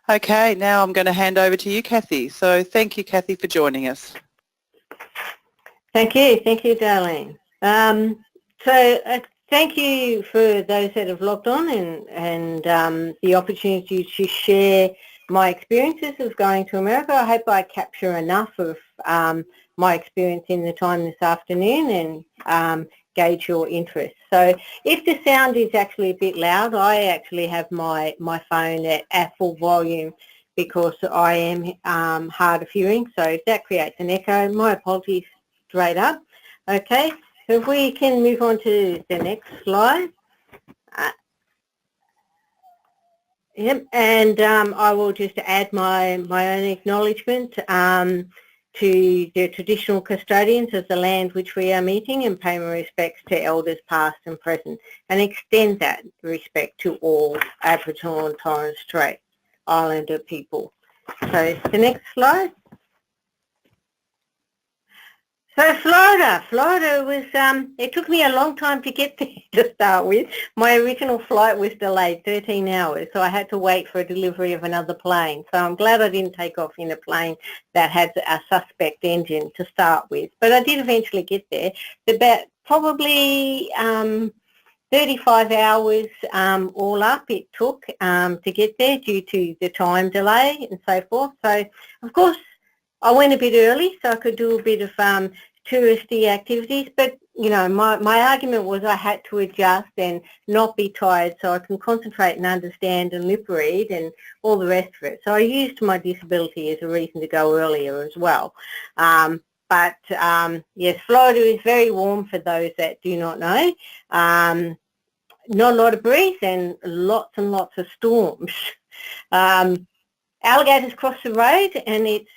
Okay, now I'm going to hand over to you, Cathy. So thank you, Cathy, for joining us. Thank you, Darlene. Thank you for those that have logged on and the opportunity to share my experiences of going to America. I hope I capture enough of my experience in the time this afternoon and gauge your interest. So if the sound is actually a bit loud, I actually have my phone at full volume because I am hard of hearing, so if that creates an echo, my apologies straight up. Okay, so if we can move on to the next slide. Yep, and I will just add my own acknowledgement to the traditional custodians of the land which we are meeting and pay my respects to elders past and present and extend that respect to all Aboriginal and Torres Strait Islander people. So the next slide. So Florida was, it took me a long time to get there to start with. My original flight was delayed 13 hours, so I had to wait for a delivery of another plane. So I'm glad I didn't take off in a plane that had a suspect engine to start with. But I did eventually get there. About probably 35 hours all up it took to get there due to the time delay and so forth. So, of course, I went a bit early so I could do a bit of touristy activities, but you know, my argument was I had to adjust and not be tired so I can concentrate and understand and lip read and all the rest of it. So I used my disability as a reason to go earlier as well. Yes, Florida is very warm for those that do not know. Not a lot of breeze and lots of storms. Alligators cross the road, and it's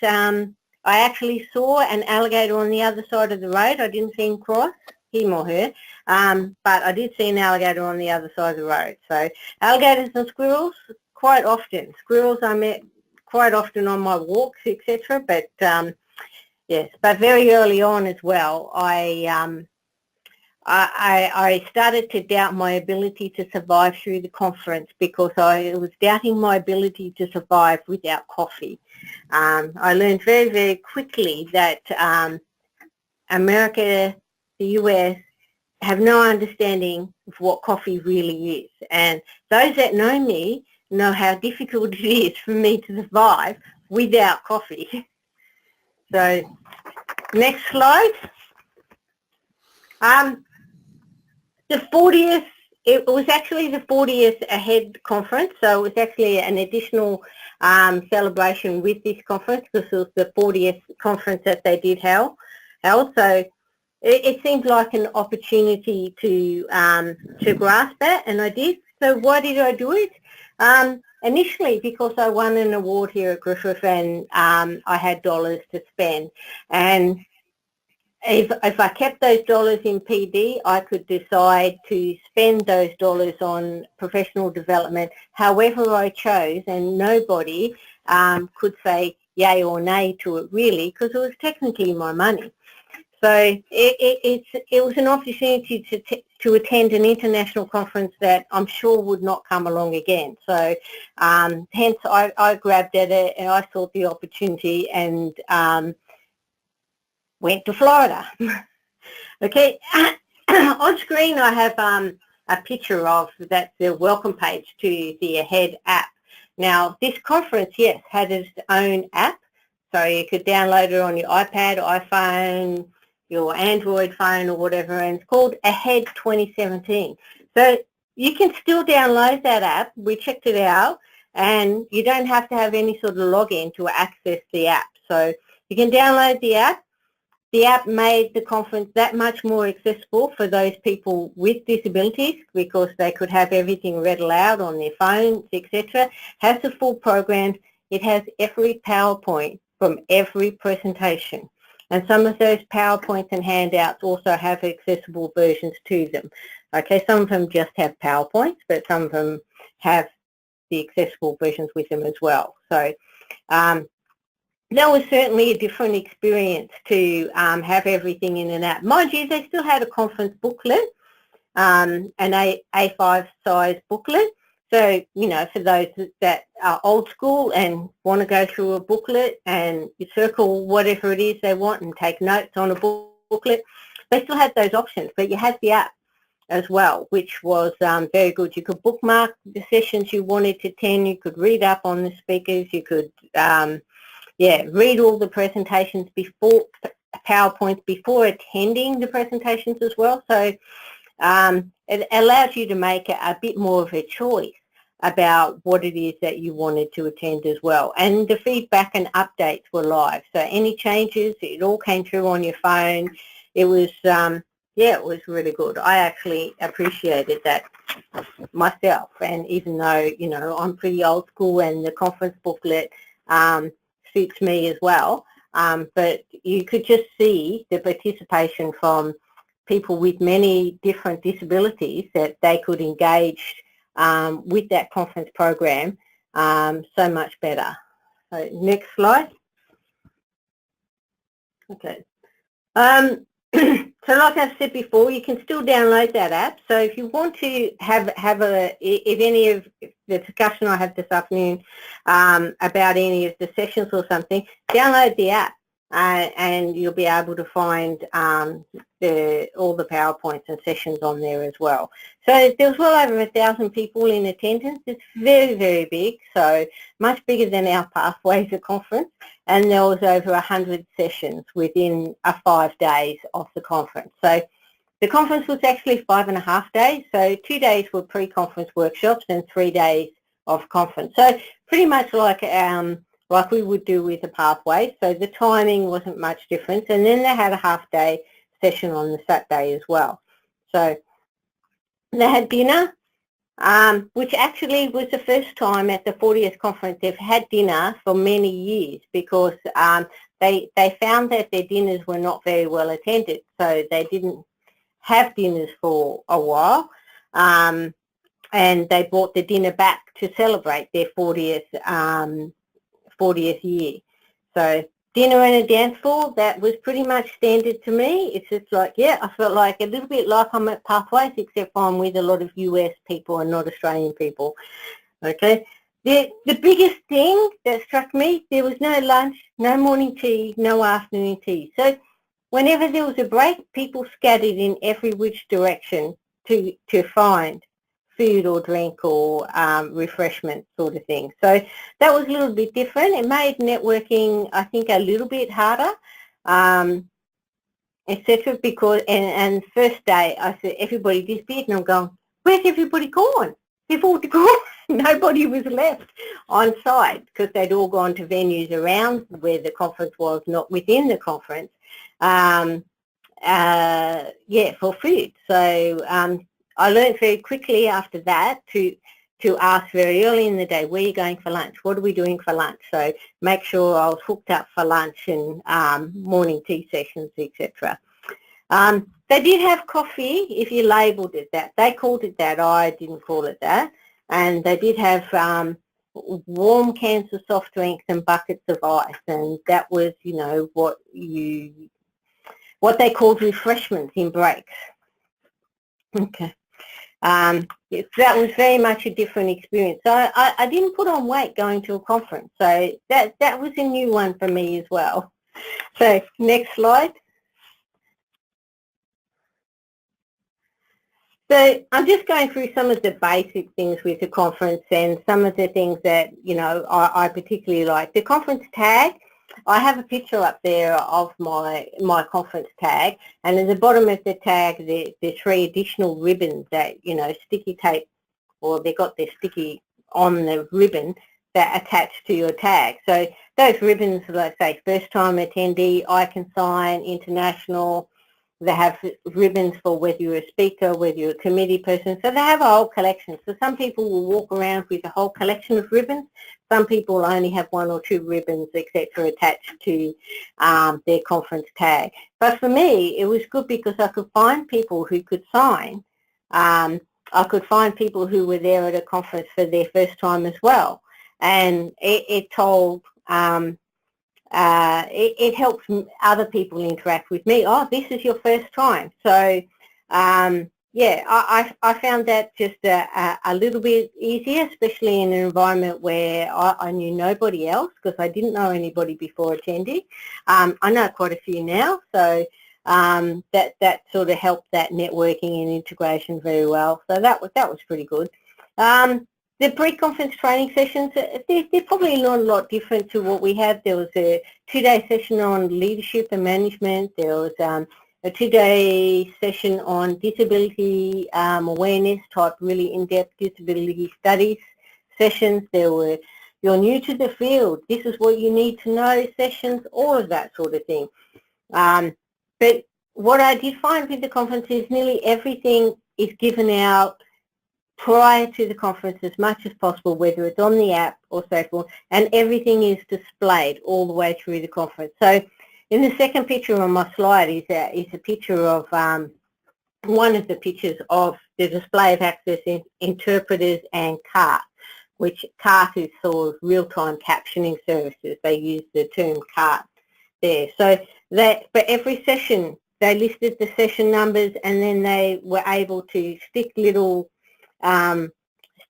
I actually saw an alligator on the other side of the road. I didn't see him cross, him or her, but I did see an alligator on the other side of the road. So alligators and squirrels quite often. Squirrels I met quite often on my walks, etc. But yes, but very early on as well, I started to doubt my ability to survive through the conference because I was doubting my ability to survive without coffee. I learned very, very quickly that America, the US, have no understanding of what coffee really is. And those that know me know how difficult it is for me to survive without coffee. So, next slide. The 40th, it was actually the 40th AHEAD conference, so it was actually an additional celebration with this conference because it was the 40th conference that they did held. So it seemed like an opportunity to grasp that, and I did. So why did I do it? Initially because I won an award here at Griffith and I had dollars to spend, and if I kept those dollars in PD, I could decide to spend those dollars on professional development however I chose, and nobody could say yay or nay to it really because it was technically my money. So it was an opportunity to attend an international conference that I'm sure would not come along again. So hence I grabbed at it and I sought the opportunity and went to Florida. Okay, on screen I have a picture of that's the welcome page to the AHEAD app. Now this conference, yes, had its own app, so you could download it on your iPad, iPhone, your Android phone or whatever, and it's called AHEAD 2017. So you can still download that app. We checked it out, and you don't have to have any sort of login to access the app. So you can download the app. The app made the conference that much more accessible for those people with disabilities because they could have everything read aloud on their phones, etc. Has the full program. It has every PowerPoint from every presentation. And some of those PowerPoints and handouts also have accessible versions to them. Okay, some of them just have PowerPoints, but some of them have the accessible versions with them as well. So that was certainly a different experience to have everything in an app. Mind you, they still had a conference booklet, an A5 size booklet, So, you know, for those that are old school and want to go through a booklet and you circle whatever it is they want and take notes on a booklet, they still had those options, but you had the app as well, which was very good. You could bookmark the sessions you wanted to attend, you could read up on the speakers, you could read all the presentations before, PowerPoints before attending the presentations as well. So it allows you to make a bit more of a choice about what it is that you wanted to attend as well. And the feedback and updates were live. So any changes, it all came through on your phone. It was, it was really good. I actually appreciated that myself. And even though, you know, I'm pretty old school and the conference booklet suits me as well, but you could just see the participation from people with many different disabilities that they could engage with that conference program so much better. So next slide. Okay. So like I've said before, you can still download that app. So if you want to have if any of the discussion I have this afternoon about any of the sessions or something, download the app and you'll be able to find all the PowerPoints and sessions on there as well. So there was well over 1,000 people in attendance. It's very, very big, so much bigger than our Pathways conference. And there was over 100 sessions within 5 days of the conference. So the conference was actually 5.5 days. So 2 days were pre-conference workshops and 3 days of conference. So pretty much like we would do with the Pathway. So the timing wasn't much different. And then they had a half-day session on the Saturday as well. So they had dinner, which actually was the first time at the 40th conference they've had dinner for many years, because they found that their dinners were not very well attended, so they didn't have dinners for a while, and they brought the dinner back to celebrate their 40th year. So dinner and a dance floor, that was pretty much standard to me. It's just like, yeah, I felt like a little bit like I'm at Pathways, except I'm with a lot of US people and not Australian people. Okay. The biggest thing that struck me, there was no lunch, no morning tea, no afternoon tea. So whenever there was a break, people scattered in every which direction to find food or drink or refreshment sort of thing. So that was a little bit different. It made networking, I think, a little bit harder, etc. Because, and first day, I said, everybody disappeared, and I'm going, where's everybody gone? They've all gone. Nobody was left on site because they'd all gone to venues around where the conference was, not within the conference, for food. So I learned very quickly after that to ask very early in the day, where are you going for lunch? What are we doing for lunch? So make sure I was hooked up for lunch and morning tea sessions, etc. They did have coffee, if you labelled it that. They called it that. I didn't call it that. And they did have warm cans of soft drinks and buckets of ice. And that was, you know, what they called refreshments in breaks. Okay. That was very much a different experience. So I didn't put on weight going to a conference. So that was a new one for me as well. So next slide. So I'm just going through some of the basic things with the conference and some of the things that, you know, I particularly like. The conference tag, I have a picture up there of my conference tag, and at the bottom of the tag there's 3 additional ribbons that, you know, sticky tape, or they got their sticky on the ribbon that attach to your tag. So those ribbons, let's say first time attendee, I can sign, international. They have ribbons for whether you're a speaker, whether you're a committee person. So they have a whole collection. So some people will walk around with a whole collection of ribbons. Some people only have 1 or 2 ribbons, etc., attached to their conference tag. But for me, it was good because I could find people who could sign. I could find people who were there at a conference for their first time as well. And it told... it helps other people interact with me. Oh, this is your first time. So, Yeah, I found that just a little bit easier, especially in an environment where I knew nobody else because I didn't know anybody before attending. I know quite a few now, so that sort of helped that networking and integration very well. So that was pretty good. The pre-conference training sessions, they're probably not a lot different to what we have. There was a 2-day session on leadership and management. There was a 2-day session on disability awareness type, really in-depth disability studies sessions. There were you're new to the field, this is what you need to know sessions, all of that sort of thing. But what I did find with the conference is nearly everything is given out prior to the conference as much as possible, whether it's on the app or so forth, and everything is displayed all the way through the conference. So in the second picture on my slide is a picture of one of the pictures of the display of access interpreters and CART, which CART is sort of real-time captioning services. They use the term CART there. So that for every session, they listed the session numbers, and then they were able to stick little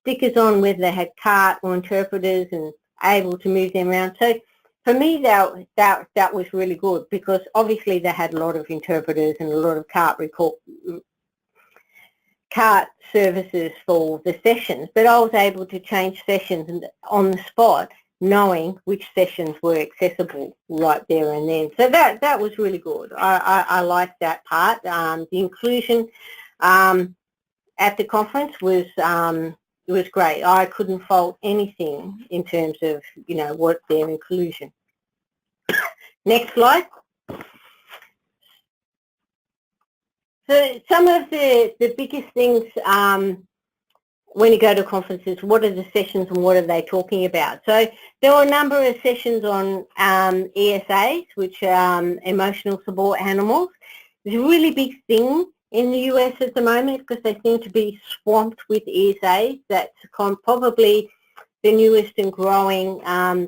stickers on whether they had CART or interpreters and able to move them around. So for me, that was really good because obviously they had a lot of interpreters and a lot of CART services for the sessions, but I was able to change sessions on the spot, knowing which sessions were accessible right there and then. So that was really good. I liked that part. The inclusion at the conference was great. I couldn't fault anything in terms of, you know, what their inclusion. Next slide. So some of the biggest things when you go to conferences, what are the sessions and what are they talking about? So there were a number of sessions on ESAs, which are emotional support animals. It's a really big thing in the US at the moment because they seem to be swamped with ESAs. That's probably the newest and growing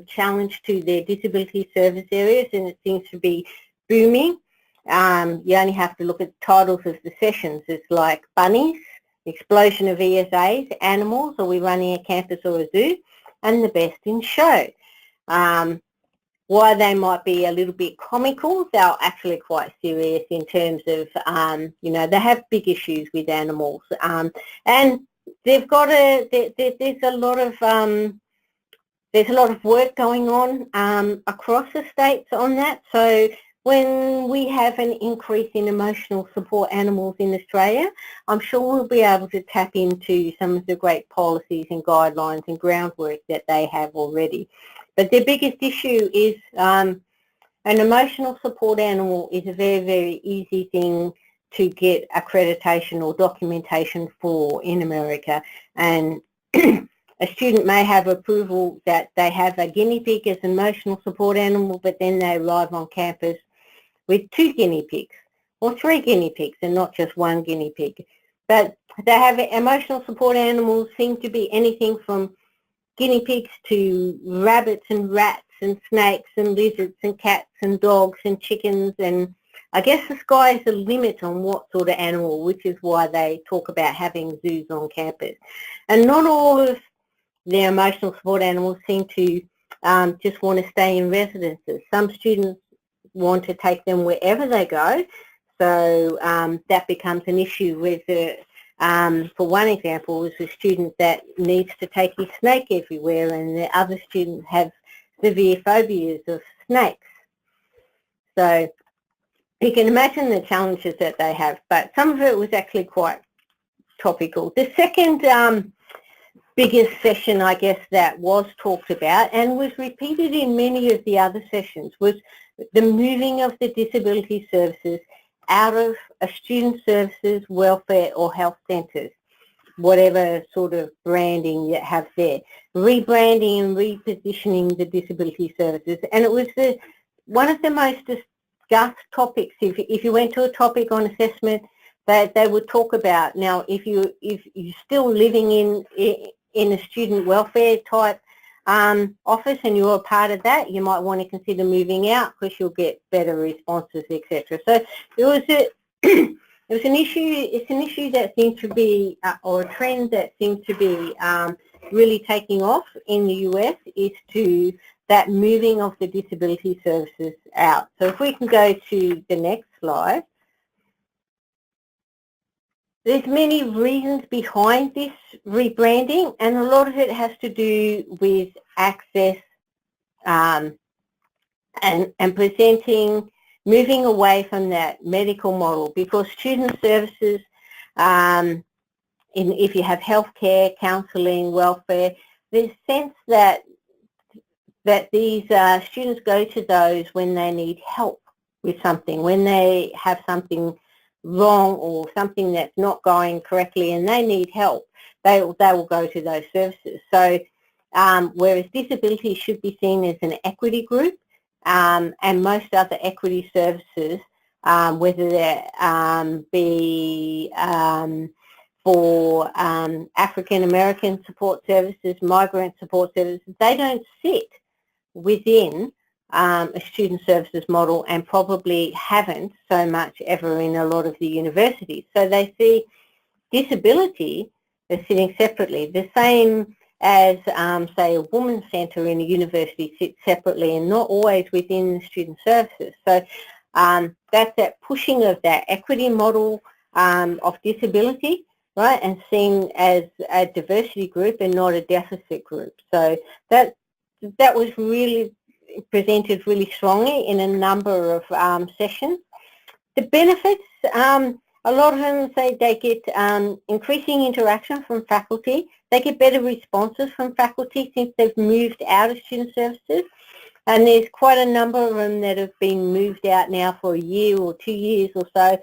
challenge to their disability service areas, and it seems to be booming. You only have to look at the titles of the sessions. It's like bunnies, explosion of ESAs, animals, are we running a campus or a zoo, and the best in show. Why they might be a little bit comical, they're actually quite serious in terms of, you know, they have big issues with animals. And they've got there's a lot of work going on across the states on that. So when we have an increase in emotional support animals in Australia, I'm sure we'll be able to tap into some of the great policies and guidelines and groundwork that they have already. But the biggest issue is an emotional support animal is a very, very easy thing to get accreditation or documentation for in America. And a student may have approval that they have a guinea pig as an emotional support animal, but then they arrive on campus with 2 guinea pigs or 3 guinea pigs and not just 1 guinea pig. But they have emotional support animals seem to be anything from guinea pigs to rabbits and rats and snakes and lizards and cats and dogs and chickens, and I guess the sky's the limit on what sort of animal, which is why they talk about having zoos on campus. And not all of the emotional support animals seem to just want to stay in residences. Some students want to take them wherever they go, so that becomes an issue with for one example is a student that needs to take his snake everywhere, and the other students have severe phobias of snakes. So you can imagine the challenges that they have, but some of it was actually quite topical. The second biggest session, I guess, that was talked about and was repeated in many of the other sessions was the moving of the disability services out of a student services, welfare or health centres, whatever sort of branding you have there, rebranding and repositioning the disability services. And it was one of the most discussed topics. If you went to a topic on assessment, that they would talk about. Now, if you're still living in a student welfare type office and you're a part of that, you might want to consider moving out because you'll get better responses, etc. So there was it was an issue. It's an issue that seems to be, or a trend that seems to be really taking off in the US, is to that moving of the disability services out. So if we can go to the next slide. There's many reasons behind this rebranding, and a lot of it has to do with access and presenting, moving away from that medical model, because student services, if you have healthcare, counselling, welfare, there's a sense that these students go to those when they need help with something, when they have something wrong or something that's not going correctly and they need help, they will go to those services. So whereas disability should be seen as an equity group, and most other equity services, whether they be for African American support services, migrant support services, they don't sit within a student services model, and probably haven't so much ever in a lot of the universities. So they see disability as sitting separately, the same as, say, a women's centre in a university sits separately and not always within the student services. So that's that pushing of that equity model of disability, right, and seen as a diversity group and not a deficit group. So that was really presented really strongly in a number of sessions. The benefits, a lot of them say they get increasing interaction from faculty. They get better responses from faculty since they've moved out of student services. And there's quite a number of them that have been moved out now for a year or 2 years or so.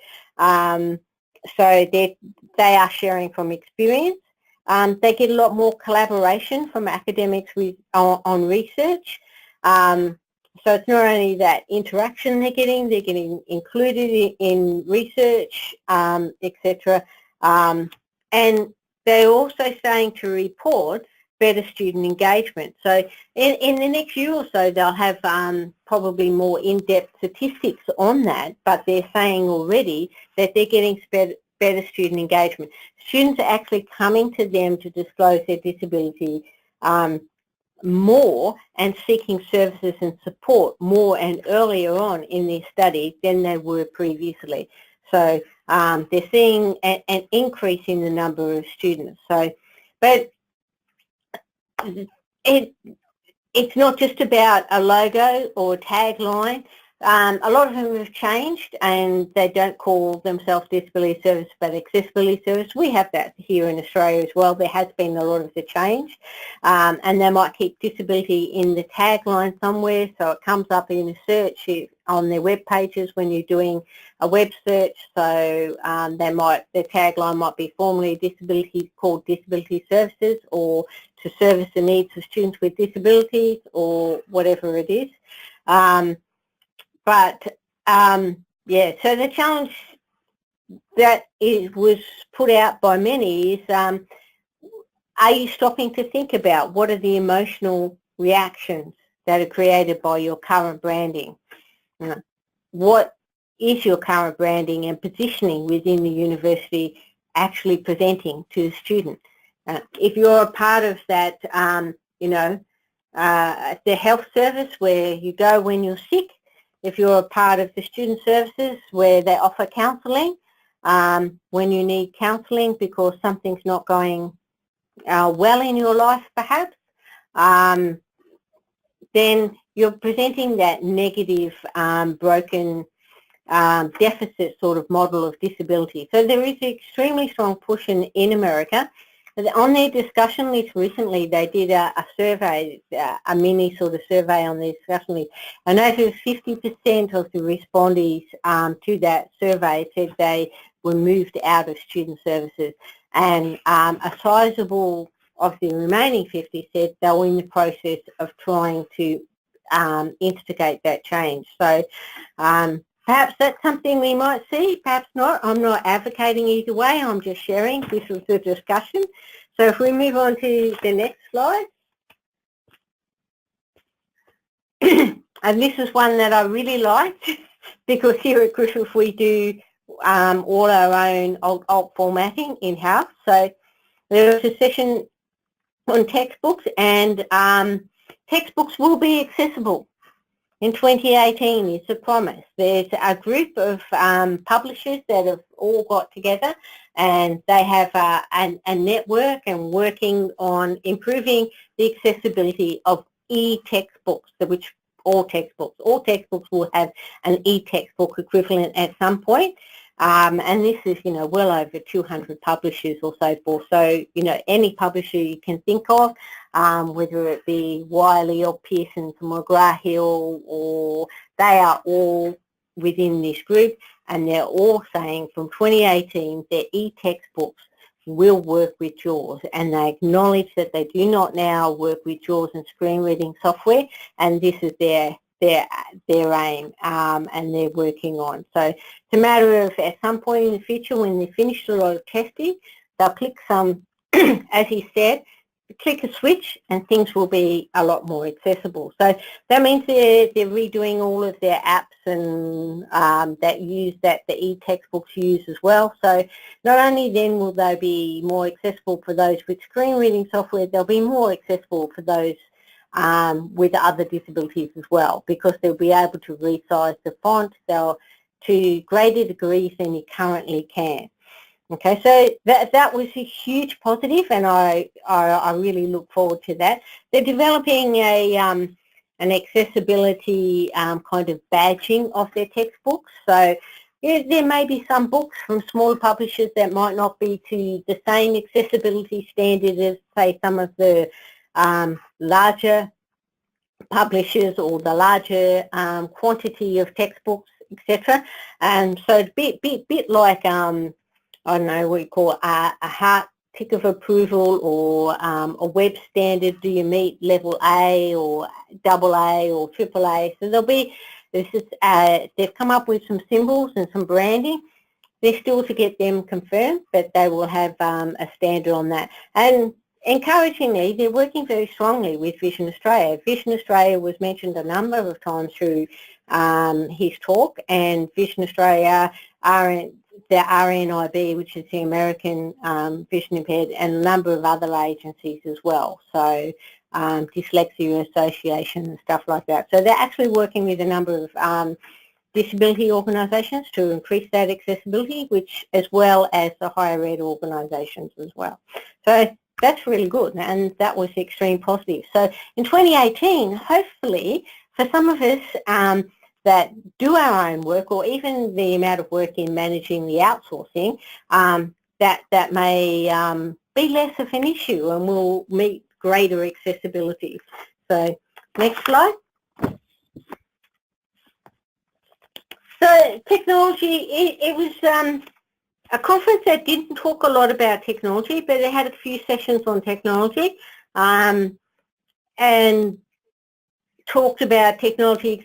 So they are sharing from experience. They get a lot more collaboration from academics on research. So it's not only that interaction they're getting included in research, etc. And they're also starting to report better student engagement. So in the next year or so, they'll have probably more in-depth statistics on that, but they're saying already that they're getting better student engagement. Students are actually coming to them to disclose their disability more and seeking services and support more and earlier on in their study than they were previously. So they're seeing an increase in the number of students. So, but it's not just about a logo or a tagline. A lot of them have changed and they don't call themselves disability service but accessibility service. We have that here in Australia as well. There has been a lot of the change, and they might keep disability in the tagline somewhere so it comes up in a search on their web pages when you're doing a web search. So their tagline might be formerly disability, called disability services, or to service the needs of students with disabilities, or whatever it is. Yeah, so the challenge that was put out by many is, are you stopping to think about what are the emotional reactions that are created by your current branding? What is your current branding and positioning within the university actually presenting to the student? If you're a part of that, the health service where you go when you're sick, if you're a part of the student services where they offer counselling, when you need counselling because something's not going well in your life perhaps, then you're presenting that negative, broken, deficit sort of model of disability. So there is an extremely strong push in America. On their discussion list recently, they did a survey, a mini sort of survey on their discussion list. And over 50% of the respondees to that survey said they were moved out of student services. And a sizable of the remaining 50 said they were in the process of trying to instigate that change. So perhaps that's something we might see, perhaps not. I'm not advocating either way, I'm just sharing. This was the discussion. So if we move on to the next slide. And this is one that I really liked because here at Griffith we do all our own alt formatting in-house. So there was a session on textbooks, and textbooks will be accessible in 2018. It's a promise. There's a group of publishers that have all got together, and they have a network and working on improving the accessibility of e-textbooks, which all textbooks will have an e-textbook equivalent at some point. And this is, well over 200 publishers or so forth. So, any publisher you can think of, whether it be Wiley or Pearson or McGraw-Hill, or they are all within this group, and they're all saying from 2018 their e-textbooks will work with JAWS, and they acknowledge that they do not now work with JAWS and screen reading software, and this is their aim, and they're working on. So it's a matter of, at some point in the future, when they finish a lot of testing, they'll click some, as he said, click a switch and things will be a lot more accessible. So that means they're redoing all of their apps and that the e-textbooks use as well. So not only then will they be more accessible for those with screen reading software, they'll be more accessible for those with other disabilities as well, because they'll be able to resize the font to greater degrees than you currently can. Okay, so that was a huge positive, and I really look forward to that. They're developing an accessibility kind of badging of their textbooks. So there may be some books from smaller publishers that might not be to the same accessibility standard as, say, some of the larger publishers or the larger quantity of textbooks, etc. And so it's a bit like I don't know what you call a heart tick of approval, or a web standard. Do you meet level A or AA or AAA? So they've come up with some symbols and some branding. They're still to get them confirmed, but they will have a standard on that. And encouragingly, they're working very strongly with Vision Australia. Vision Australia was mentioned a number of times through his talk, and Vision Australia the RNIB, which is the American Vision Impaired, and a number of other agencies as well. So Dyslexia Association and stuff like that. So they're actually working with a number of disability organisations to increase that accessibility, which as well as the higher ed organisations as well. So that's really good, and that was extreme positive. So in 2018, hopefully, for some of us that do our own work, or even the amount of work in managing the outsourcing, that may be less of an issue and will meet greater accessibility. So next slide. So technology, it was a conference that didn't talk a lot about technology, but it had a few sessions on technology, and talked about technology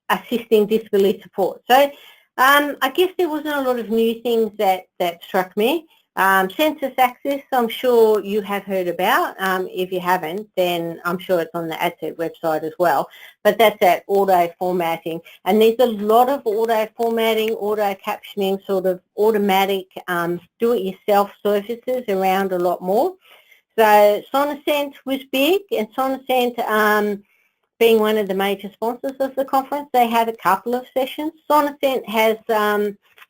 assisting disability support. So I guess there wasn't a lot of new things that struck me. Census access, I'm sure you have heard about. If you haven't, then I'm sure it's on the ADCET website as well. But that's that auto formatting. And there's a lot of auto formatting, auto captioning, sort of automatic do-it-yourself services around a lot more. So Sonosent was big, and Sonosent, being one of the major sponsors of the conference, they had a couple of sessions. Sonosent has,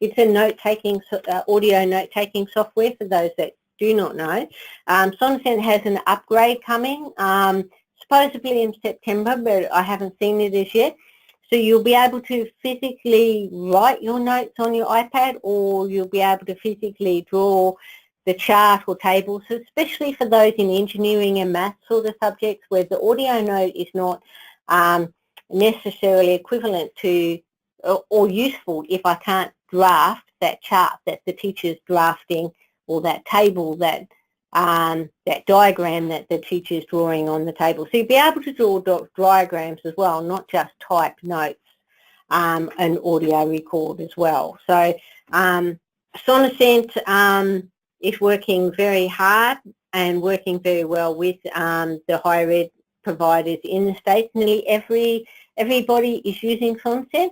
it's a note-taking, audio note-taking software for those that do not know. Sonosent has an upgrade coming, supposedly in September, but I haven't seen it as yet. So you'll be able to physically write your notes on your iPad, or you'll be able to physically draw the chart or tables, especially for those in engineering and math sort of subjects where the audio note is not necessarily equivalent to or useful if I can't draft that chart that the teacher's drafting, or that table, that diagram that the teacher's drawing on the table. So you'll be able to draw diagrams as well, not just type notes and audio record as well. So Sonosent is working very hard and working very well with the higher ed providers in the States. Nearly everybody is using Sonosent.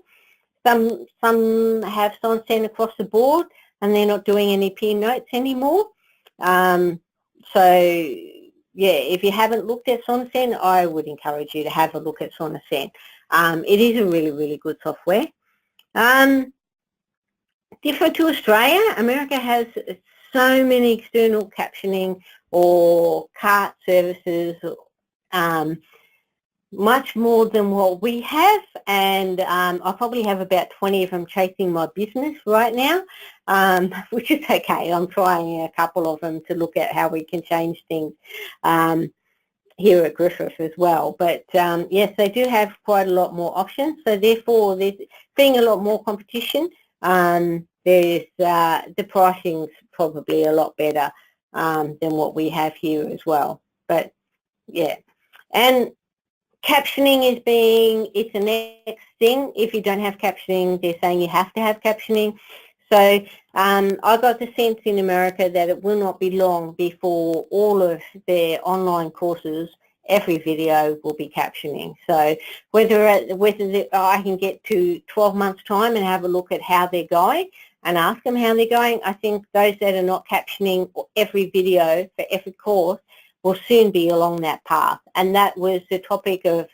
some have SONSEN across the board, and they're not doing any peer notes anymore. So yeah, if you haven't looked at SONSEN, I would encourage you to have a look at SONSEN. It is a really, really good software. Different to Australia, America has so many external captioning or CART services, much more than what we have, and I probably have about 20 of them chasing my business right now, which is okay. I'm trying a couple of them to look at how we can change things here at Griffith as well. But yes, they do have quite a lot more options, so therefore there's being a lot more competition. There's the pricing's probably a lot better than what we have here as well. But yeah, and captioning it's the next thing. If you don't have captioning, they're saying you have to have captioning. So I got the sense in America that it will not be long before all of their online courses, every video will be captioning. So whether I can get to 12 months time and have a look at how they're going and ask them how they're going, I think those that are not captioning every video for every course will soon be along that path. And that was the topic of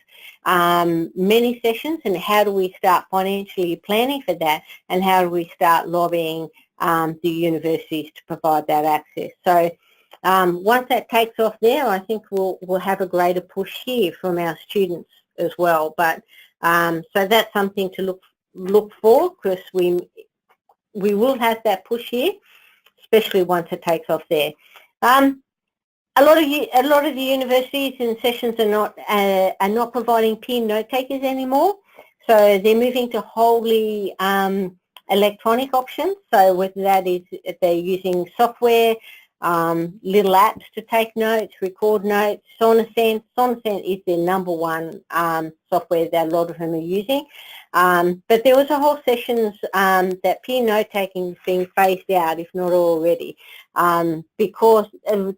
many sessions, and how do we start financially planning for that, and how do we start lobbying the universities to provide that access. So once that takes off there, I think we'll have a greater push here from our students as well. But so that's something to look for, because we will have that push here, especially once it takes off there. A lot of the universities and sessions are not providing peer note takers anymore, so they're moving to wholly electronic options. So whether that is if they're using software, little apps to take notes, record notes. SONSEN is their number one software that a lot of them are using. But there was a whole sessions that peer note taking is being phased out, if not already, because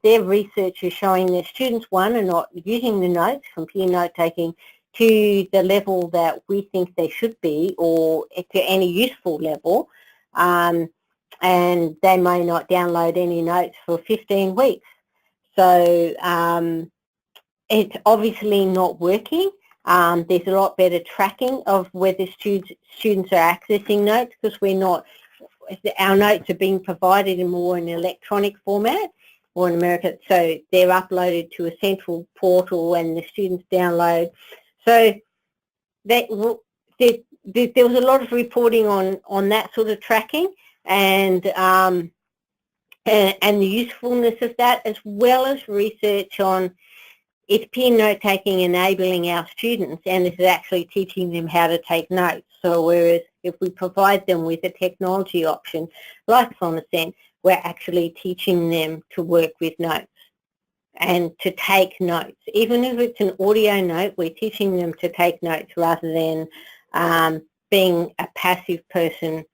their research is showing that students, one, are not using the notes from peer note taking to the level that we think they should be, or to any useful level, and they may not download any notes for 15 weeks. So it's obviously not working. There's a lot better tracking of whether students are accessing notes, because our notes are being provided in more an electronic format, or in America, so they're uploaded to a central portal and the students download. So there was a lot of reporting on that sort of tracking, and the usefulness of that, as well as research on is peer note-taking enabling our students, and is it actually teaching them how to take notes. So whereas if we provide them with a technology option like SONSEN, we're actually teaching them to work with notes and to take notes. Even if it's an audio note, we're teaching them to take notes rather than being a passive person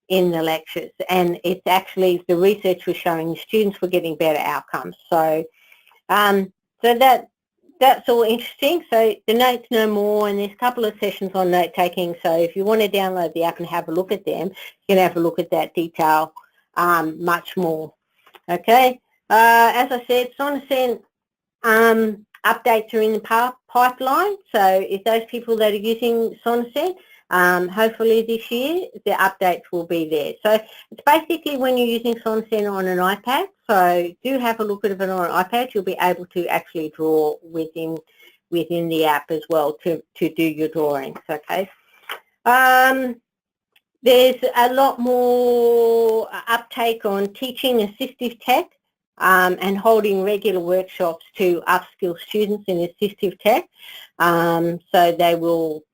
in the lectures. And it's actually, the research was showing the students were getting better outcomes. So that's all interesting. So the notes no more, and there's a couple of sessions on note taking. So if you want to download the app and have a look at them, you can have a look at that detail much more. Okay. As I said, SONSEN updates are in the pipeline. So if those people that are using SONSEN, hopefully this year the updates will be there. So it's basically when you're using SONSEN on an iPad, so do have a look at it on an iPad. You'll be able to actually draw within the app as well to do your drawings. Okay. There's a lot more uptake on teaching assistive tech and holding regular workshops to upskill students in assistive tech. So they will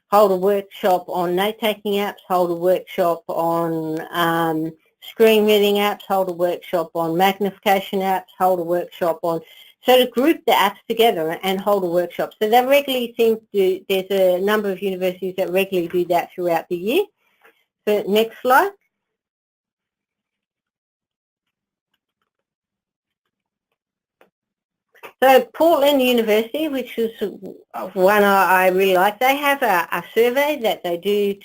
hold a workshop on note-taking apps, hold a workshop on screen reading apps, hold a workshop on magnification apps, hold a workshop on, so to group the apps together and hold a workshop. So they regularly seem to, there's a number of universities that regularly do that throughout the year. So next slide. So Portland University, which is one I really like, they have a survey that they do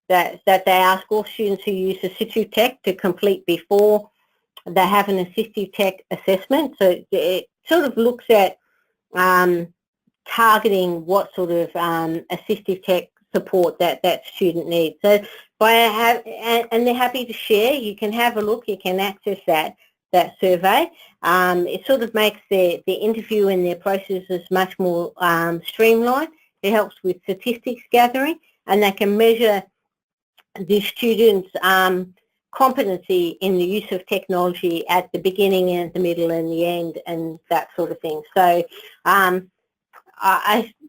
that they ask all students who use assistive tech to complete before they have an assistive tech assessment. So it sort of looks at targeting what sort of assistive tech support that student needs. So and they're happy to share. You can have a look. You can access that survey. It sort of makes the interview and their processes much more streamlined. It helps with statistics gathering, and they can measure the students' competency in the use of technology at the beginning and the middle and the end and that sort of thing. So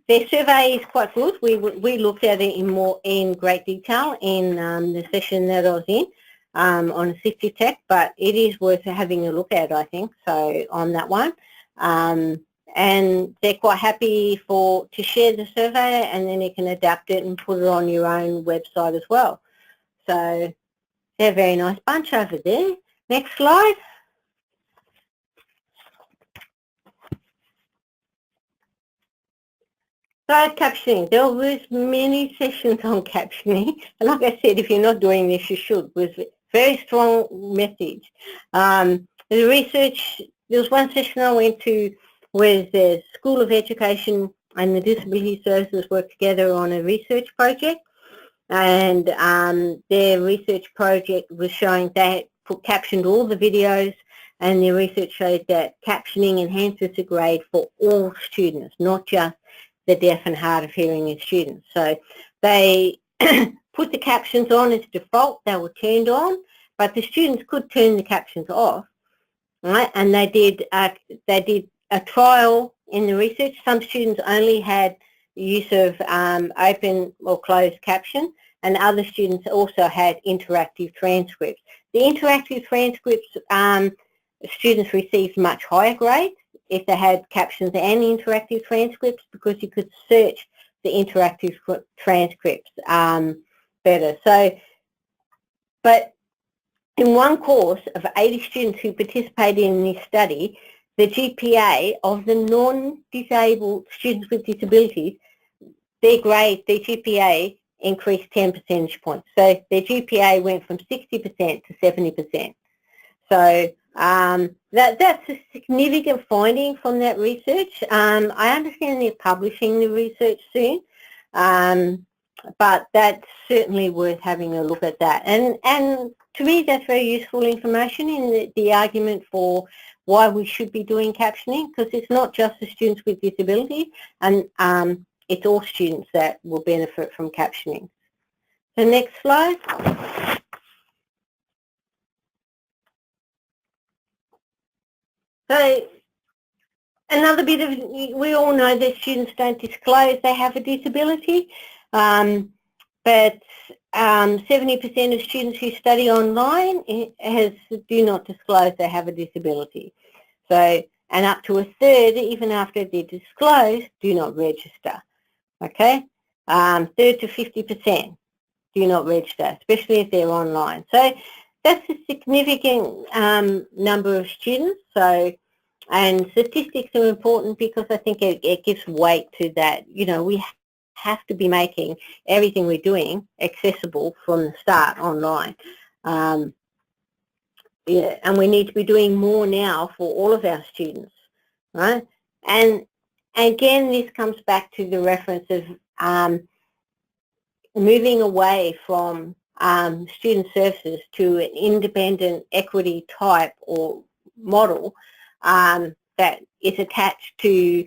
their survey is quite good. We looked at it in great detail in the session that I was in on assistive tech, but it is worth having a look at, I think, so on that one. And they're quite happy to share the survey, and then you can adapt it and put it on your own website as well. So they're a very nice bunch over there. Next slide. So captioning, there was many sessions on captioning, and like I said, if you're not doing this, you should. It was a very strong message. The research, there was one session I went to where the School of Education and the Disability Services worked together on a research project, and their research project was showing they captioned all the videos, and their research showed that captioning enhances the grade for all students, not just the deaf and hard of hearing students. So they put the captions on as default. They were turned on, but the students could turn the captions off, right? And they did a trial in the research. Some students only had use of open or closed caption, and other students also had interactive transcripts. The interactive transcripts, students received much higher grades if they had captions and interactive transcripts, because you could search the interactive transcripts better. So, but in one course of 80 students who participated in this study, the GPA of the non-disabled students with disabilities, their GPA increased 10 percentage points. So their GPA went from 60% to 70%. So that's a significant finding from that research. I understand they're publishing the research soon, but that's certainly worth having a look at that. And to me, that's very useful information in the argument for why we should be doing captioning, because it's not just the students with disabilities, and it's all students that will benefit from captioning. The next slide. So another bit of, we all know that students don't disclose they have a disability, but 70% of students who study online do not disclose they have a disability. So, and up to a third, even after they disclose, do not register. Okay, third to 50% do not register, especially if they're online. So that's a significant number of students. So, and statistics are important because I think it gives weight to that. You know, we have to be making everything we're doing accessible from the start online. Yeah, and we need to be doing more now for all of our students, right? And again, this comes back to the reference of moving away from student services to an independent equity type or model that is attached to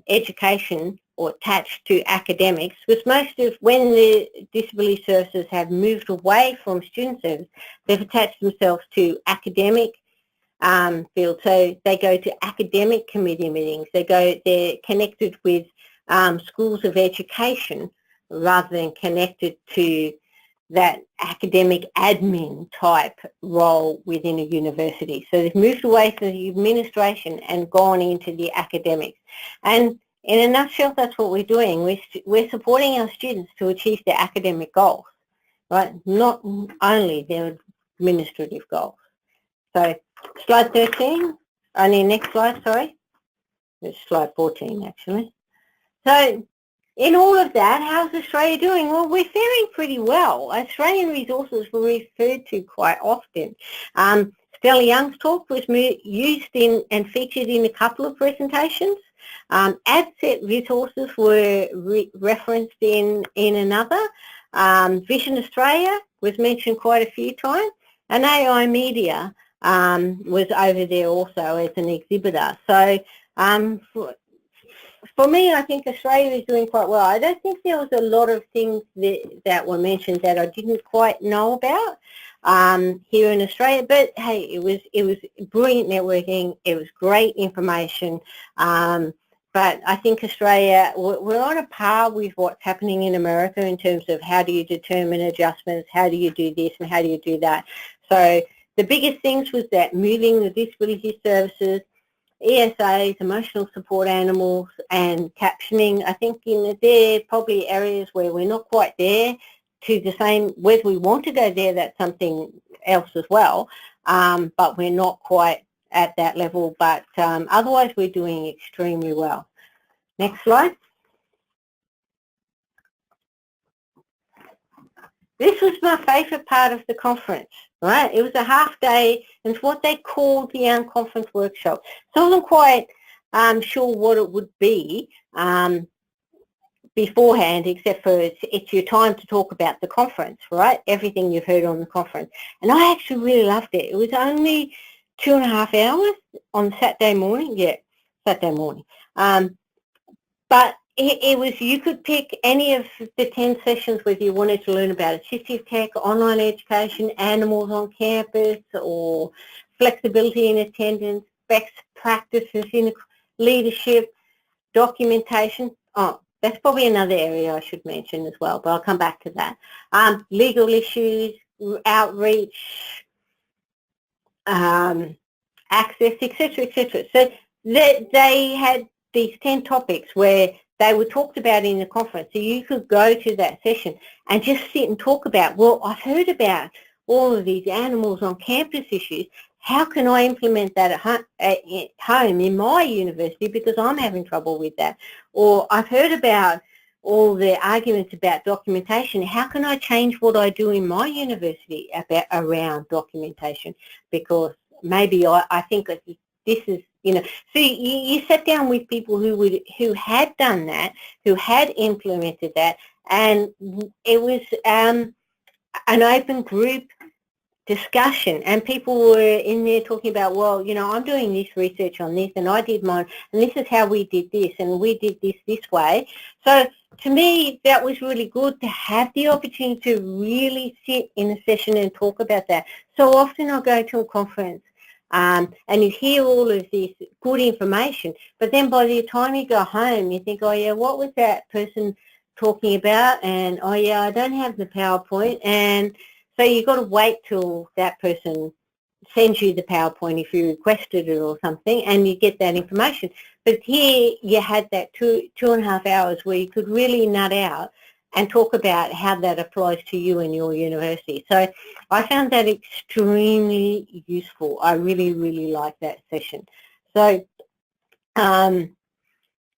education or attached to academics, because most of when the disability services have moved away from student service, they've attached themselves to academic field. So they go to academic committee meetings. They're connected with schools of education rather than connected to that academic admin type role within a university. So they've moved away from the administration and gone into the academics. And in a nutshell, that's what we're doing. We're supporting our students to achieve their academic goals, right? Not only their administrative goals. So slide 13, next slide, sorry. It's slide 14 actually. So in all of that, how's Australia doing? Well, we're faring pretty well. Australian resources were referred to quite often. Stella Young's talk was used in and featured in a couple of presentations. ADCET resources were referenced in another. Vision Australia was mentioned quite a few times, and AI Media was over there also as an exhibitor. So for me, I think Australia is doing quite well. I don't think there was a lot of things that were mentioned that I didn't quite know about here in Australia. But hey, it was brilliant networking. It was great information. But I think Australia, we're on a par with what's happening in America in terms of how do you determine adjustments, how do you do this and how do you do that. So the biggest things was that moving the disability services, ESAs, emotional support animals, and captioning. I think there are probably areas where we're not quite there to the same, whether we want to go there, that's something else as well, but we're not quite at that level, but otherwise we're doing extremely well. Next slide. This was my favourite part of the conference, right? It was a half day, and it's what they called the Unconference Workshop. So I wasn't quite sure what it would be beforehand, except for it's your time to talk about the conference, right? Everything you've heard on the conference. And I actually really loved it. It was only 2.5 hours on Saturday morning. Yeah, Saturday morning. But it was, you could pick any of the 10 sessions whether you wanted to learn about assistive tech, online education, animals on campus, or flexibility in attendance, best practices in leadership, documentation. Oh, that's probably another area I should mention as well, but I'll come back to that. Legal issues, outreach, access, etc., etc. So they had these 10 topics where they were talked about in the conference. So you could go to that session and just sit and talk about, well, I've heard about all of these animals on campus issues. How can I implement that at home in my university because I'm having trouble with that? Or I've heard about all the arguments about documentation. How can I change what I do in my university around documentation? Because maybe I think that this is, you know, so you sat down with people who had done that, who had implemented that, and it was an open group discussion, and people were in there talking about, well, you know, I'm doing this research on this, and I did mine, and this is how we did this, and we did this way. So to me, that was really good to have the opportunity to really sit in a session and talk about that. So often I'll go to a conference and you hear all of this good information, but then by the time you go home, you think, oh yeah, what was that person talking about? And oh yeah, I don't have the PowerPoint. And so you've got to wait till that person sends you the PowerPoint if you requested it or something, and you get that information. But here you had that 2.5 hours where you could really nut out and talk about how that applies to you and your university. So I found that extremely useful. I really, really liked that session. So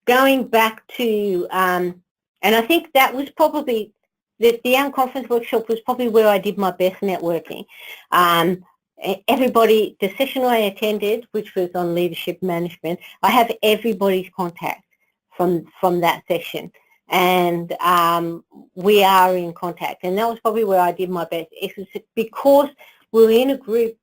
going back to, and I think that was probably, the Unconference Workshop was probably where I did my best networking. Everybody, the session I attended, which was on leadership management, I have everybody's contact from that session. And we are in contact, and that was probably where I did my best. It was because we were in a group,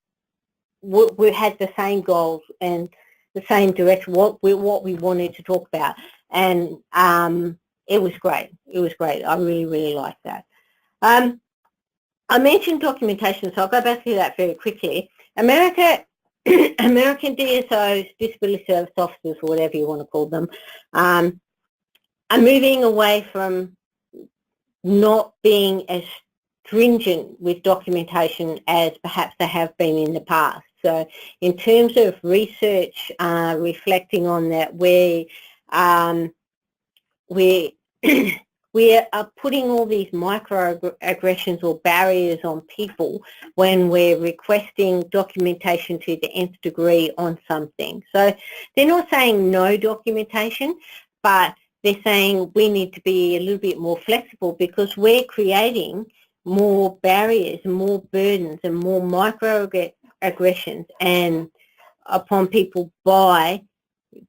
we had the same goals and the same direction, what we wanted to talk about, and it was great. It was great. I really, really liked that. I mentioned documentation, so I'll go back to that very quickly. American DSOs, disability service officers, or whatever you want to call them, are moving away from not being as stringent with documentation as perhaps they have been in the past. So in terms of research reflecting on that, we are putting all these microaggressions or barriers on people when we're requesting documentation to the nth degree on something. So they're not saying no documentation, but they're saying we need to be a little bit more flexible because we're creating more barriers, more burdens, and more microaggressions and upon people by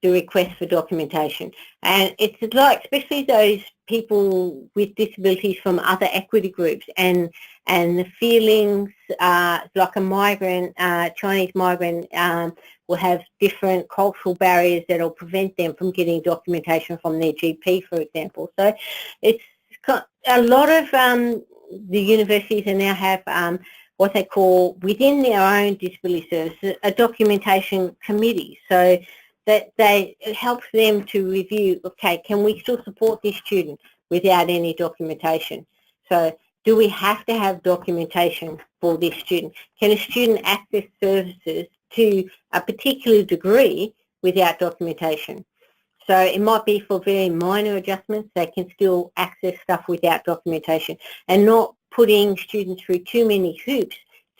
the request for documentation. And it's like, especially those people with disabilities from other equity groups, and the feelings like a migrant, Chinese migrant, will have different cultural barriers that will prevent them from getting documentation from their GP, for example. So it's got a lot of the universities now have what they call, within their own disability services, a documentation committee. So that it helps them to review, okay, can we still support this student without any documentation? So do we have to have documentation for this student? Can a student access services to a particular degree without documentation? So it might be for very minor adjustments, they can still access stuff without documentation, and not putting students through too many hoops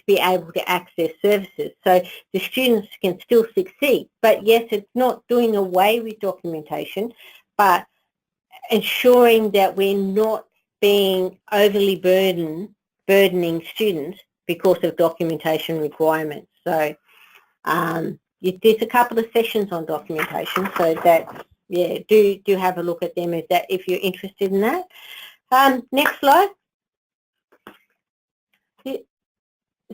be able to access services. So the students can still succeed. But yes, it's not doing away with documentation, but ensuring that we're not being overly burdening students because of documentation requirements. So there's a couple of sessions on documentation, so that, yeah, do have a look at them if you're interested in that. Next slide.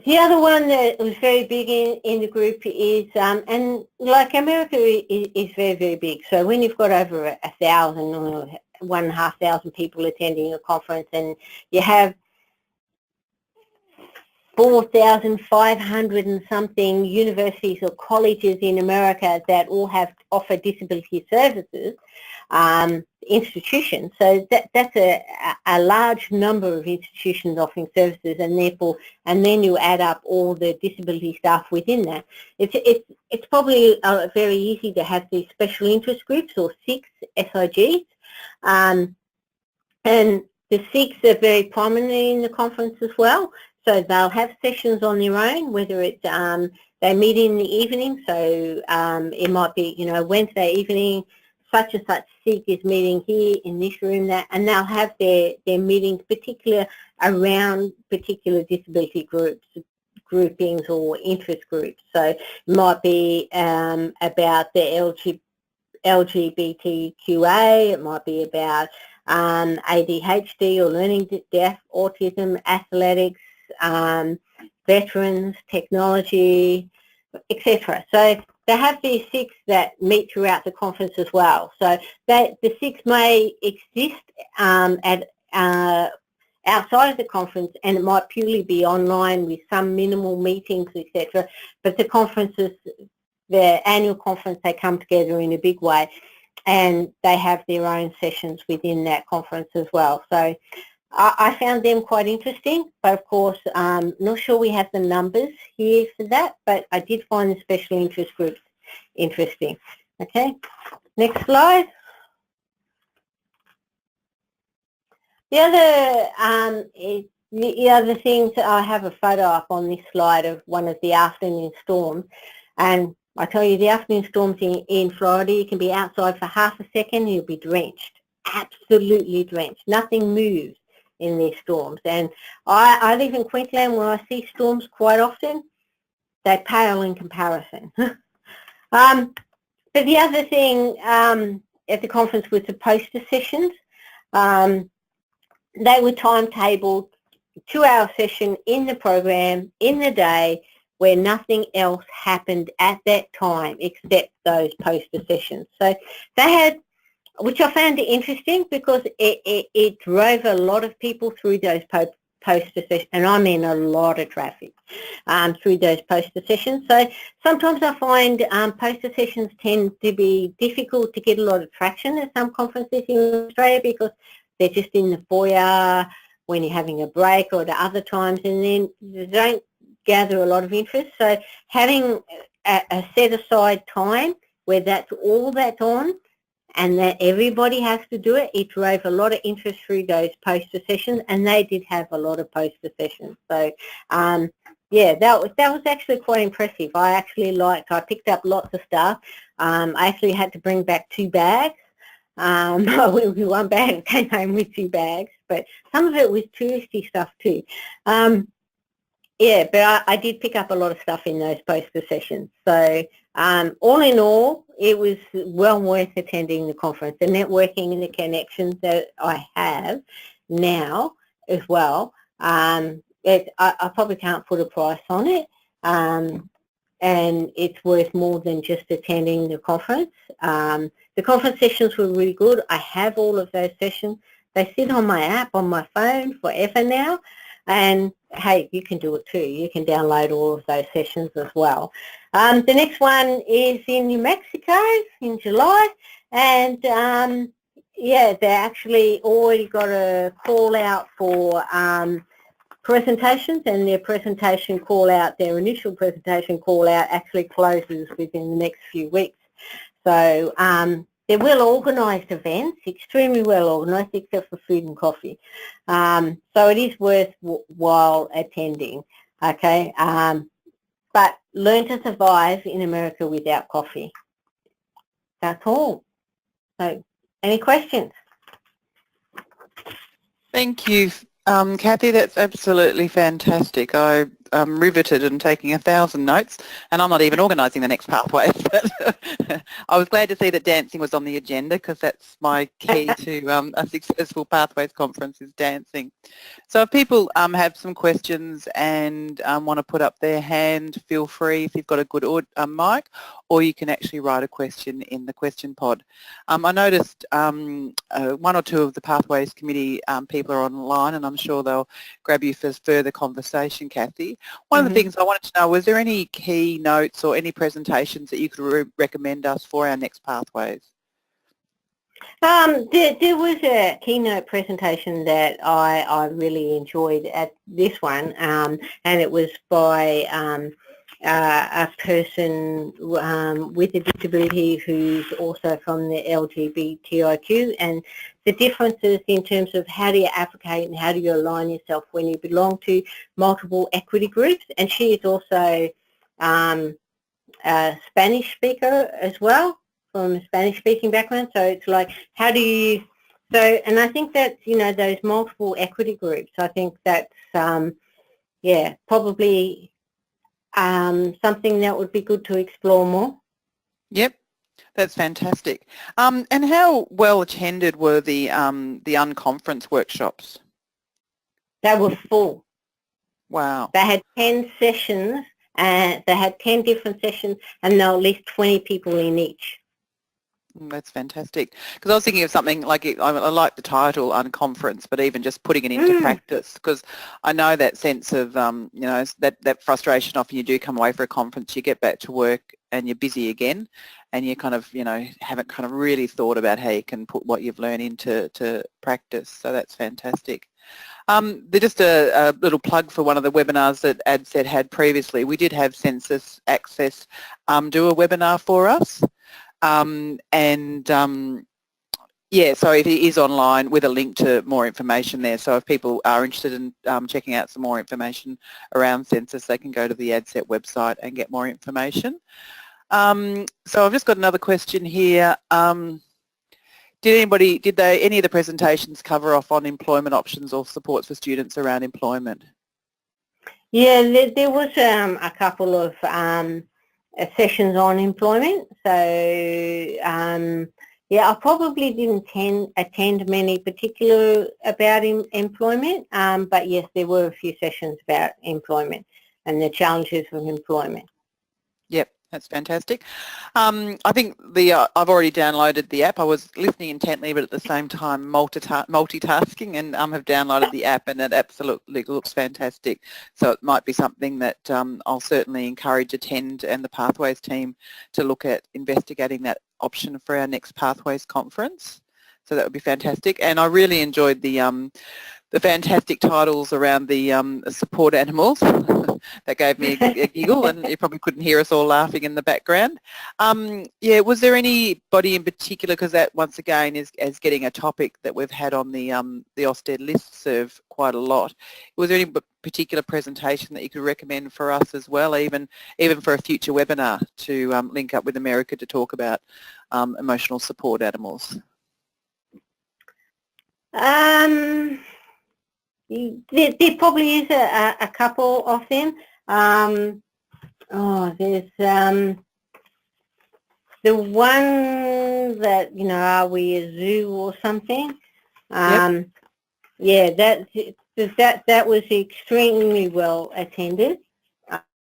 The other one that was very big in the group is, and like America is very, very big. So when you've got over 1,000 or 1,500 people attending a conference, and you have 4,500 and something universities or colleges in America that all offer disability services, institutions. So that's a large number of institutions offering services, and therefore, and then you add up all the disability staff within that. It's probably very easy to have these special interest groups, or SIGs, and the SIGs are very prominent in the conference as well. So they'll have sessions on their own, whether it's they meet in the evening. So it might be, Wednesday evening, such and such SIG is meeting here in this room, and they'll have their meetings particular around particular disability groupings or interest groups. So it might be about the LGBTQA, it might be about ADHD or learning deaf, autism, athletics, veterans, technology, etc. So they have these SIGs that meet throughout the conference as well. So the SIGs may exist outside of the conference, and it might purely be online with some minimal meetings, etc. But the conferences, the annual conference, they come together in a big way, and they have their own sessions within that conference as well. So I found them quite interesting, but of course, not sure we have the numbers here for that, but I did find the special interest groups interesting. Okay, next slide. The other things, I have a photo up on this slide of one of the afternoon storms, and I tell you, the afternoon storms in Florida, you can be outside for half a second and you'll be drenched, absolutely drenched. Nothing moves in these storms. And I live in Queensland, where I see storms quite often. They pale in comparison. But the other thing at the conference was the poster sessions. They were timetabled, 2-hour session in the program, in the day, where nothing else happened at that time except those poster sessions. So they had, which I found interesting, because it drove a lot of people through those poster sessions, and I mean a lot of traffic through those poster sessions. So sometimes I find poster sessions tend to be difficult to get a lot of traction at some conferences in Australia, because they're just in the foyer when you're having a break, or at other times, and then they don't gather a lot of interest. So having a set aside time where that's all that's on, and that everybody has to do it, it drove a lot of interest through those poster sessions, and they did have a lot of poster sessions. So yeah, that was actually quite impressive. I picked up lots of stuff. I actually had to bring back 2 bags I went with one bag and came home with 2 bags, but some of it was touristy stuff too. Yeah, but I did pick up a lot of stuff in those poster sessions. So all in all, it was well worth attending the conference. The networking and the connections that I have now as well, I probably can't put a price on it. And it's worth more than just attending the conference. The conference sessions were really good. I have all of those sessions. They sit on my app on my phone forever now. And hey, you can do it too. You can download all of those sessions as well. The next one is in New Mexico in July, and yeah, they actually already got a call out for presentations, and their presentation call out, their initial presentation call out actually closes within the next few weeks. So they're well-organised events, extremely well-organised, except for food and coffee. So it is worthwhile attending, okay? But learn to survive in America without coffee. That's all. So, any questions? Thank you, Cathy. That's absolutely fantastic. I'm riveted and taking 1,000 notes, and I'm not even organising the next pathway. But I was glad to see that dancing was on the agenda, because that's my key to a successful Pathways conference is dancing. So if people have some questions and want to put up their hand, feel free if you've got a good mic, or you can actually write a question in the question pod. I noticed one or two of the Pathways Committee people are online, and I'm sure they'll grab you for further conversation, Cathy. One of the things I wanted to know, was there any key notes or any presentations that you could recommend us for our next Pathways? There was a keynote presentation that I really enjoyed at this one, and it was by a person with a disability who's also from the LGBTIQ, and the differences in terms of how do you advocate and how do you align yourself when you belong to multiple equity groups. And she is also a Spanish speaker as well, from a Spanish-speaking background. So it's like, how do you, so, and I think that, you know, those multiple equity groups, I think that's, yeah, probably something that would be good to explore more. Yep, that's fantastic. And how well attended were the Unconference workshops? They were full. Wow. They had 10 sessions, and they had 10 different sessions, and there were at least 20 people in each. That's fantastic. Because I was thinking of something like, I like the title Unconference, but even just putting it into practice, because I know that sense of, you know, that frustration often you do come away for a conference, you get back to work and you're busy again, and you kind of, you know, haven't kind of really thought about how you can put what you've learned into practice. So that's fantastic. Just a little plug for one of the webinars that ADCET had previously. We did have Census Access do a webinar for us. Yeah, so it is online with a link to more information there. So if people are interested in checking out some more information around census, they can go to the ADCET website and get more information. So I've just got another question here. Did any of the presentations cover off on employment options or supports for students around employment? Yeah, there was a couple of sessions on employment. So yeah, I probably didn't attend many particular about employment, but yes, there were a few sessions about employment and the challenges of employment. Yep, that's fantastic. I think I've already downloaded the app. I was listening intently, but at the same time multitasking, and have downloaded the app, and it absolutely looks fantastic. So it might be something that I'll certainly encourage ATEND and the Pathways team to look at investigating that option for our next Pathways conference. So that would be fantastic. And I really enjoyed the fantastic titles around the support animals. That gave me a giggle, and you probably couldn't hear us all laughing in the background. Yeah, was there anybody in particular, because that once again is getting a topic that we've had on the Ofsted listserv quite a lot. Was there any particular presentation that you could recommend for us as well, even for a future webinar to link up with America to talk about emotional support animals? There probably is a couple of them. There's the one that, you know, are we a zoo or something? Yep. Yeah, that was extremely well attended.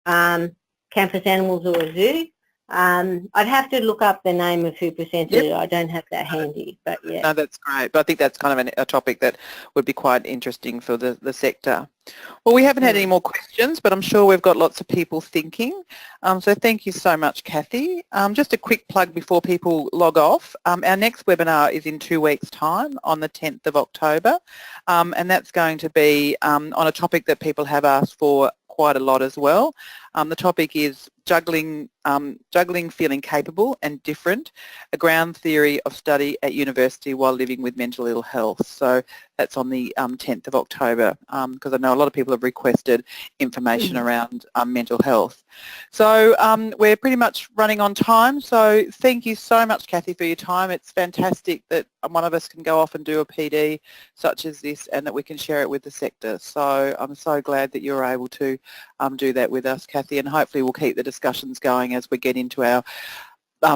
Campus Animals or a Zoo. I'd have to look up the name of who presented it. I don't have that handy, but yeah. No, that's great. But I think that's kind of a topic that would be quite interesting for the sector. Well, we haven't had any more questions, but I'm sure we've got lots of people thinking. So thank you so much, Cathy. Just a quick plug before people log off. Our next webinar is in 2 weeks' time on the 10th of October, and that's going to be on a topic that people have asked for quite a lot as well. The topic is juggling feeling capable and different, a ground theory of study at university while living with mental ill health. So that's on the 10th of October, because I know a lot of people have requested information around mental health. So we're pretty much running on time, so thank you so much, Cathy, for your time. It's fantastic that one of us can go off and do a PD such as this and that we can share it with the sector. So I'm so glad that you're able to do that with us, Cathy, and hopefully we'll keep the discussions going as we get into our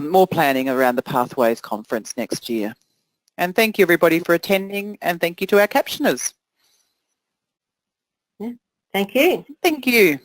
more planning around the Pathways Conference next year. And thank you everybody for attending, and thank you to our captioners. Yeah. Thank you. Thank you.